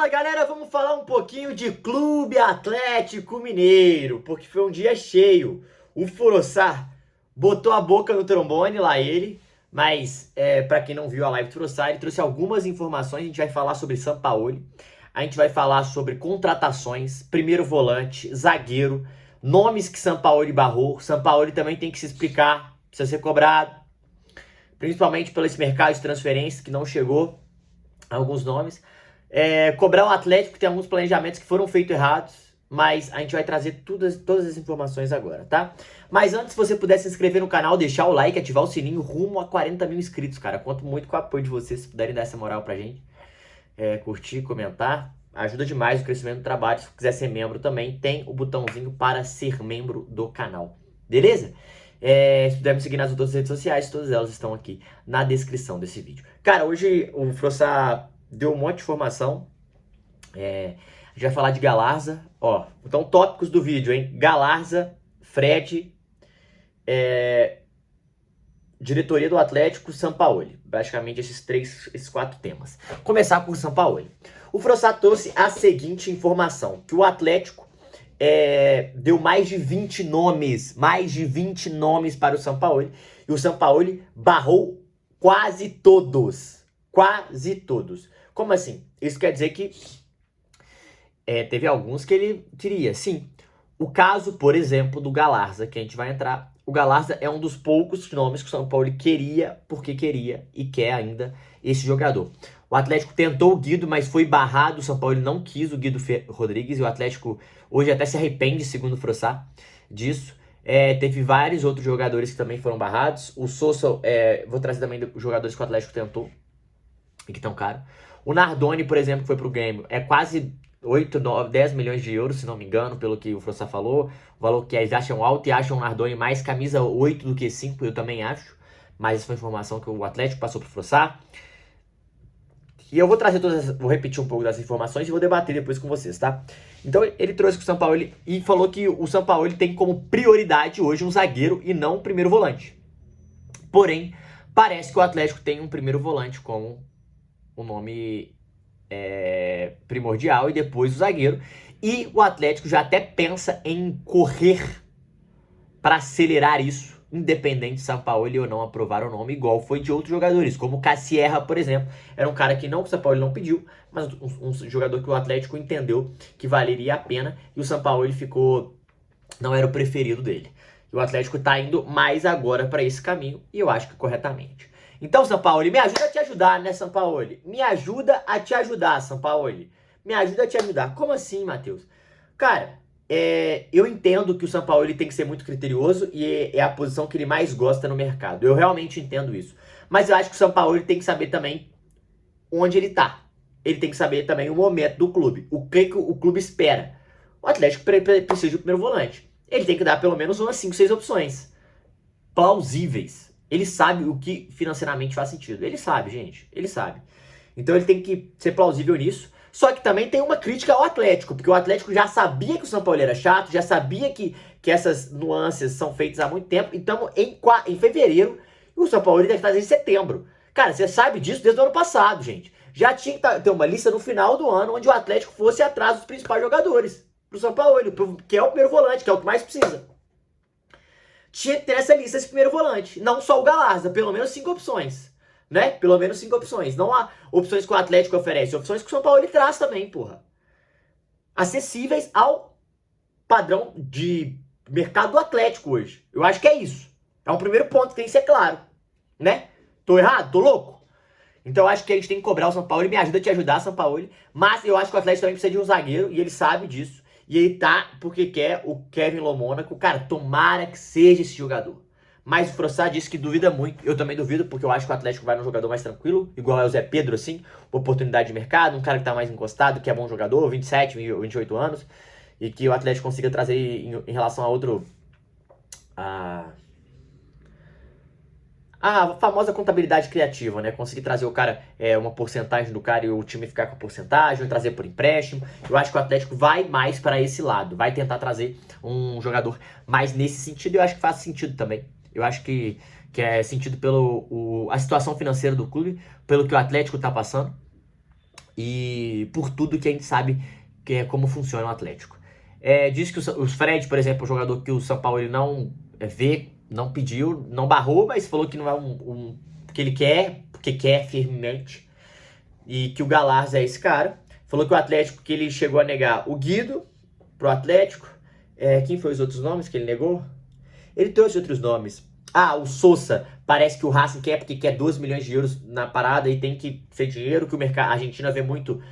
Fala galera, vamos falar um pouquinho de Clube Atlético Mineiro, porque foi um dia cheio. O Furossá botou a boca no trombone, lá ele, mas pra quem não viu a live do Furossá, ele trouxe algumas informações. A gente vai falar sobre Sampaoli, a gente vai falar sobre contratações, primeiro volante, zagueiro, nomes que Sampaoli barrou. Sampaoli também tem que se explicar, precisa ser cobrado, principalmente pelo esse mercado de transferência que não chegou alguns nomes. Cobrar o Atlético, que tem alguns planejamentos que foram feitos errados, mas a gente vai trazer todas as informações agora, tá? Mas antes, se você puder se inscrever no canal, deixar o like, ativar o sininho, rumo a 40 mil inscritos, cara. Conto muito com o apoio de vocês, se puderem dar essa moral pra gente. Curtir, comentar, ajuda demais o crescimento do trabalho. Se quiser ser membro também, tem o botãozinho para ser membro do canal, beleza? Se puder me seguir nas outras redes sociais, todas elas estão aqui na descrição desse vídeo. Cara, hoje o Furossá deu um monte de informação. A gente vai falar de Galarza. Ó, então, tópicos do vídeo, hein? Galarza, Fred, diretoria do Atlético, Sampaoli. Basicamente esses 4 temas. Começar com o Sampaoli. O Furossá trouxe a seguinte informação: que o Atlético deu mais de 20 nomes para o Sampaoli, e o Sampaoli barrou quase todos. Quase todos. Como assim? Isso quer dizer que teve alguns que ele queria, sim. O caso, por exemplo, do Galarza, que a gente vai entrar. O Galarza é um dos poucos nomes que o Sampaoli queria, porque queria e quer ainda esse jogador. O Atlético tentou o Guido, mas foi barrado. O Sampaoli não quis o Guido Rodrigues, e o Atlético hoje até se arrepende, segundo o Furossá, disso. Teve vários outros jogadores que também foram barrados. O Sousa, vou trazer também jogadores que o Atlético tentou e que estão caros. O Nardoni, por exemplo, que foi pro Grêmio, é quase 8, 9, 10 milhões de euros, se não me engano, pelo que o Furossá falou. O valor que eles acham alto, e acham o Nardoni mais camisa 8 do que 5, eu também acho. Mas essa foi a informação que o Atlético passou pro Furossá. E eu vou trazer vou repetir um pouco das informações e vou debater depois com vocês, tá? Então ele trouxe com o Sampaoli e falou que o Sampaoli tem como prioridade hoje um zagueiro e não um primeiro volante. Porém, parece que o Atlético tem um primeiro volante como o nome primordial, e depois o zagueiro. E o Atlético já até pensa em correr para acelerar isso, independente de Sampaoli ou não aprovar o nome, igual foi de outros jogadores, como o Cassierra, por exemplo. Era um cara que o Sampaoli não pediu, mas um jogador que o Atlético entendeu que valeria a pena, e o Sampaoli não era o preferido dele. E o Atlético tá indo mais agora para esse caminho, e eu acho que corretamente. Então, Sampaoli, me ajuda a te ajudar, né, Sampaoli? Me ajuda a te ajudar, Sampaoli. Me ajuda a te ajudar. Como assim, Matheus? Cara, eu entendo que o Sampaoli tem que ser muito criterioso, e é a posição que ele mais gosta no mercado. Eu realmente entendo isso. Mas eu acho que o Sampaoli tem que saber também onde ele tá. Ele tem que saber também o momento do clube. O que o clube espera. O Atlético precisa de primeiro volante. Ele tem que dar pelo menos umas 5, 6 opções plausíveis. Ele sabe o que financeiramente faz sentido. Ele sabe, gente. Ele sabe. Então ele tem que ser plausível nisso. Só que também tem uma crítica ao Atlético, porque o Atlético já sabia que o Sampaoli era chato, já sabia que essas nuances são feitas há muito tempo. Então, em fevereiro, o Sampaoli deve fazer em setembro. Cara, você sabe disso desde o ano passado, gente. Já tinha que ter uma lista no final do ano onde o Atlético fosse atrás dos principais jogadores pro Sampaoli, que é o primeiro volante, que é o que mais precisa. Tinha que ter essa lista, esse primeiro volante. Não só o Galarza, pelo menos 5 opções. Né? Pelo menos 5 opções. Não há opções que o Atlético oferece, opções que o São Paulo traz também, porra. Acessíveis ao padrão de mercado do Atlético hoje. Eu acho que é isso. É um primeiro ponto que tem que ser claro. Né? Tô errado? Tô louco? Então eu acho que a gente tem que cobrar o São Paulo. Me ajuda a te ajudar, São Paulo. Mas eu acho que o Atlético também precisa de um zagueiro, e ele sabe disso. E ele tá porque quer o Kevin Lomônaco. Cara, tomara que seja esse jogador. Mas o Furossá disse que duvida muito. Eu também duvido, porque eu acho que o Atlético vai num jogador mais tranquilo, igual é o Zé Pedro, assim, oportunidade de mercado, um cara que tá mais encostado, que é bom jogador, 27, 28 anos, e que o Atlético consiga trazer em relação a outro... A famosa contabilidade criativa, né? Conseguir trazer o cara, uma porcentagem do cara, e o time ficar com a porcentagem, ou trazer por empréstimo. Eu acho que o Atlético vai mais para esse lado, vai tentar trazer um jogador mais nesse sentido, e eu acho que faz sentido também. Eu acho que é sentido pela a situação financeira do clube, pelo que o Atlético tá passando. e por tudo que a gente sabe que é como funciona o Atlético. Diz que o Fred, por exemplo, é um jogador que o São Paulo ele não vê, não pediu, não barrou, mas falou que não é que ele quer, porque quer firmemente, e que o Galhardo é esse cara. Falou que o Atlético, que ele chegou a negar o Guido pro Atlético. Quem foi os outros nomes que ele negou? Ele trouxe outros nomes. O Sousa, parece que o Racing quer porque quer 12 milhões de euros na parada e tem que ser dinheiro, que o mercado, a Argentina vê muito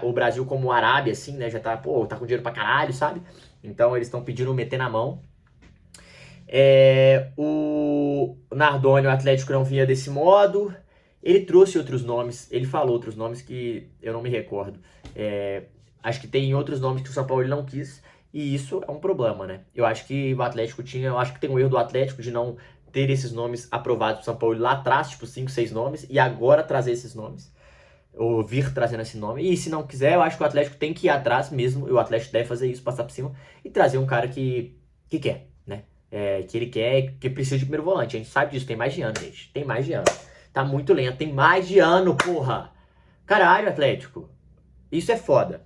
o Brasil como Arábia, assim, né? Já tá com dinheiro pra caralho, sabe? Então eles estão pedindo meter na mão. O Nardoni, o Atlético não vinha desse modo. Ele trouxe outros nomes, ele falou outros nomes que eu não me recordo. Acho que tem outros nomes que o São Paulo não quis. E isso é um problema, né? Eu acho que o Atlético eu acho que tem um erro do Atlético de não ter esses nomes aprovados pro São Paulo lá atrás, tipo 5, 6 nomes, e agora trazer esses nomes. Ou vir trazendo esse nome. E se não quiser, eu acho que o Atlético tem que ir atrás mesmo, e o Atlético deve fazer isso, passar por cima, e trazer um cara que quer, né? Que ele quer, que precisa de primeiro volante. A gente sabe disso, tem mais de ano, gente. Tem mais de ano. Tá muito lento, tem mais de ano, porra! Caralho, Atlético. Isso é foda.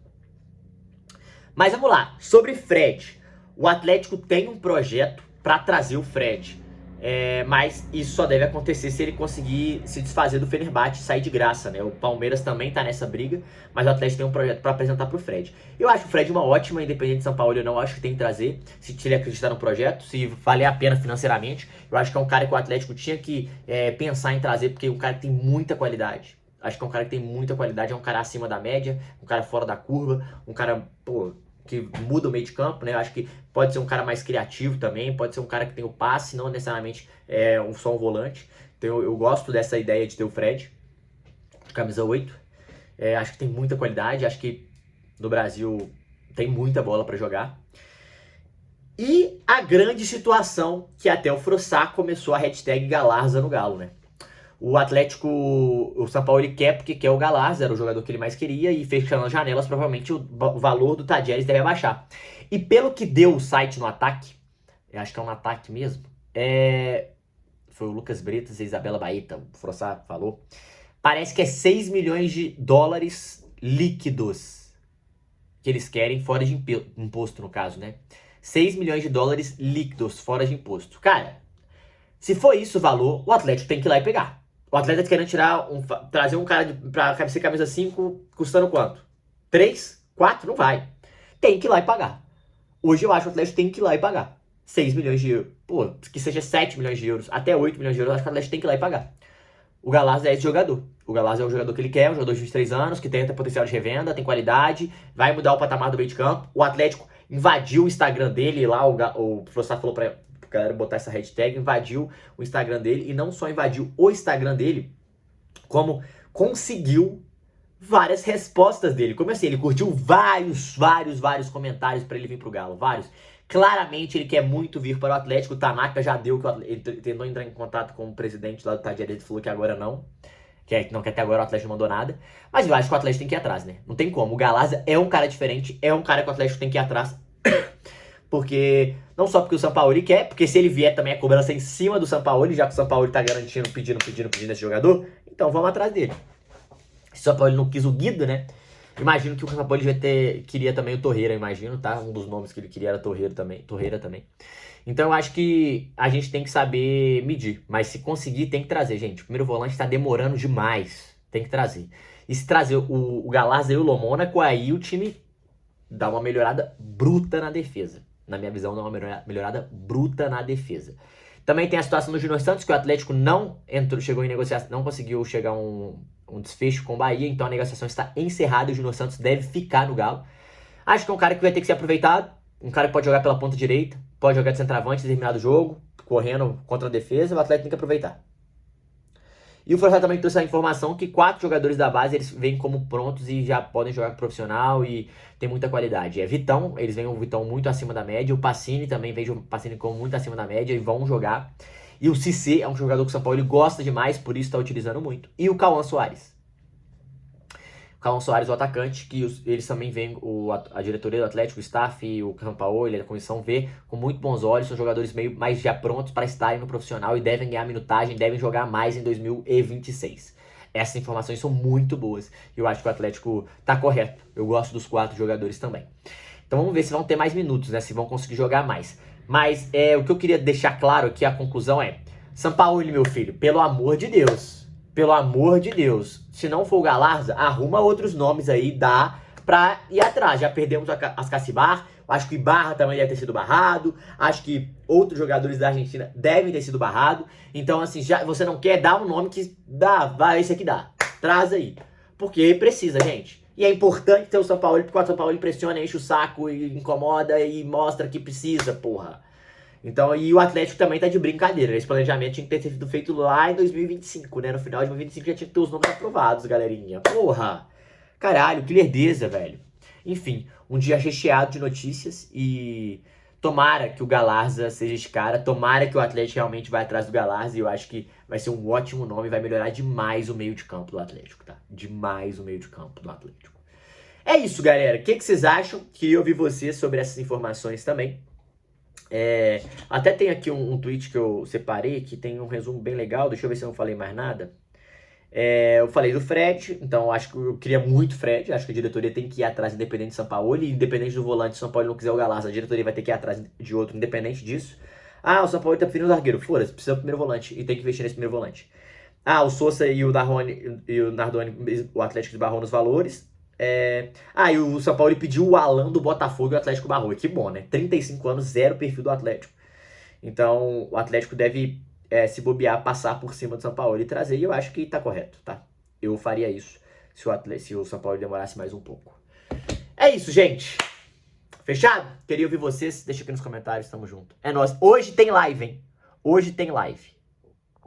Mas vamos lá, sobre Fred. O Atlético tem um projeto para trazer o Fred. Mas isso só deve acontecer se ele conseguir se desfazer do Fenerbahçe e sair de graça, né? O Palmeiras também tá nessa briga, mas o Atlético tem um projeto para apresentar pro Fred. Eu acho o Fred uma ótima, independente de São Paulo ou não, acho que tem que trazer, se ele acreditar no projeto, se valer a pena financeiramente. Eu acho que é um cara que o Atlético tinha que pensar em trazer, porque é um cara que tem muita qualidade. Acho que é um cara que tem muita qualidade, é um cara acima da média, um cara fora da curva, um cara, que muda o meio de campo, né? Eu acho que pode ser um cara mais criativo também, pode ser um cara que tem o passe, não necessariamente só um volante. Então eu gosto dessa ideia de ter o Fred, camisa 8. Acho que tem muita qualidade, acho que no Brasil tem muita bola para jogar. E a grande situação que até o Frossá começou a hashtag Galarza no Galo, né? O Atlético, o São Paulo ele quer porque quer o Galhardo, era o jogador que ele mais queria, e fechando as janelas, provavelmente o valor do Tadieres deve abaixar. E pelo que deu o site no ataque, eu acho que é um ataque mesmo, foi o Lucas Bretas e a Isabela Baeta, o Frossá falou, parece que é 6 milhões de dólares líquidos que eles querem, fora de imposto no caso, né? 6 milhões de dólares líquidos, fora de imposto. Cara, se for isso o valor, o Atlético tem que ir lá e pegar. O Atlético tá querendo trazer um cara pra ser camisa 5, custando quanto? 3? 4? Não vai. Tem que ir lá e pagar. Hoje eu acho que o Atlético tem que ir lá e pagar. 6 milhões de euros. Que seja 7 milhões de euros, até 8 milhões de euros, eu acho que o Atlético tem que ir lá e pagar. O Galhardo é esse jogador. O Galhardo é o jogador que ele quer, um jogador de 23 anos, que tem até potencial de revenda, tem qualidade, vai mudar o patamar do meio de campo. O Atlético invadiu o Instagram dele lá, o professor falou pra galera botar essa hashtag, invadiu o Instagram dele, e não só invadiu o Instagram dele, como conseguiu várias respostas dele. Como assim? Ele curtiu vários comentários para ele vir pro Galo, vários. Claramente ele quer muito vir para o Atlético. O Tanaka já deu, ele tentou entrar em contato com o presidente lá do Tadieres, ele falou que agora não. Não, que até agora o Atlético não mandou nada. Mas eu acho que o Atlético tem que ir atrás, né? Não tem como. O Galhardo é um cara diferente, é um cara que o Atlético tem que ir atrás. Porque, não só porque o São Paulo quer, porque se ele vier também a cobrança em cima do São Paulo, já que o São Paulo tá garantindo, pedindo esse jogador, então vamos atrás dele. Se o São Paulo não quis o Guido, né? Imagino que o São Paulo queria também o Torreira, imagino, tá? Um dos nomes que ele queria era Torreira também. Então eu acho que a gente tem que saber medir, mas se conseguir tem que trazer, gente. O primeiro volante tá demorando demais, tem que trazer. E se trazer o Galhardo e o Lomônaco, aí o time dá uma melhorada bruta na defesa. Na minha visão, dá uma melhorada bruta na defesa. Também tem a situação do Júnior Santos, que o Atlético não chegou em negociação, não conseguiu chegar a um desfecho com o Bahia, então a negociação está encerrada e o Júnior Santos deve ficar no Galo. Acho que é um cara que vai ter que ser aproveitado, um cara que pode jogar pela ponta direita, pode jogar de centroavante em determinado jogo, correndo contra a defesa, o Atlético tem que aproveitar. E o Fortaleza também trouxe a informação que 4 jogadores da base eles vêm como prontos e já podem jogar com profissional e tem muita qualidade. Vitão, eles vêm o Vitão muito acima da média, o Pacini também vem o Pacini como muito acima da média e vão jogar. E o Cissé é um jogador que o São Paulo gosta demais, por isso está utilizando muito. E o Cauã Soares. O Cauã Soares, o atacante, que eles também veem, a diretoria do Atlético, o staff e o Sampaoli, a comissão vê com muito bons olhos, são jogadores meio mais já prontos para estarem no profissional e devem ganhar minutagem, devem jogar mais em 2026. Essas informações são muito boas. E eu acho que o Atlético tá correto. Eu gosto dos 4 jogadores também. Então vamos ver se vão ter mais minutos, né? Se vão conseguir jogar mais. Mas o que eu queria deixar claro aqui, a conclusão é: Sampaoli, meu filho, pelo amor de Deus. Pelo amor de Deus. Se não for o Galarza, arruma outros nomes aí, dá pra ir atrás. Já perdemos as Cacibar. Acho que o Ibarra também deve ter sido barrado. Acho que outros jogadores da Argentina devem ter sido barrados. Então, assim, já você não quer dar um nome que dá, vai, esse aqui dá. Traz aí. Porque precisa, gente. E é importante ter o Sampaoli, porque o Sampaoli pressiona, enche o saco e incomoda e mostra que precisa, porra. Então, e o Atlético também tá de brincadeira. Esse planejamento tinha que ter sido feito lá em 2025, né? No final de 2025 já tinha que ter os nomes aprovados, galerinha. Porra! Caralho, que lerdeza, velho. Enfim, um dia recheado de notícias e tomara que o Galarza seja esse cara, tomara que o Atlético realmente vá atrás do Galarza e eu acho que vai ser um ótimo nome, vai melhorar demais o meio de campo do Atlético, tá? Demais o meio de campo do Atlético. É isso, galera. O que vocês acham? Queria ouvir vocês sobre essas informações também. Até tem aqui um tweet que eu separei, que tem um resumo bem legal. Deixa eu ver se eu não falei mais nada. Eu falei do Fred, então acho que eu queria muito Fred. Acho que a diretoria tem que ir atrás, independente de Sampaoli. Independente do volante, se o Sampaoli não quiser o Galarza, a diretoria vai ter que ir atrás de outro, independente disso. Ah, o Sampaoli tá preferindo o zagueiro. Foda-se, precisa do primeiro volante e tem que investir nesse primeiro volante. Ah, o Sousa e o Nardoni, o Atlético esbarrou nos valores. E o São Paulo pediu o Alan do Botafogo e o Atlético barrou. Que bom, né? 35 anos, zero perfil do Atlético. Então, o Atlético deve, se bobear, passar por cima do São Paulo e trazer. E eu acho que tá correto, tá? Eu faria isso se o São Paulo demorasse mais um pouco. É isso, gente. Fechado? Queria ouvir vocês. Deixa aqui nos comentários, tamo junto. É nóis. Hoje tem live, hein? Hoje tem live.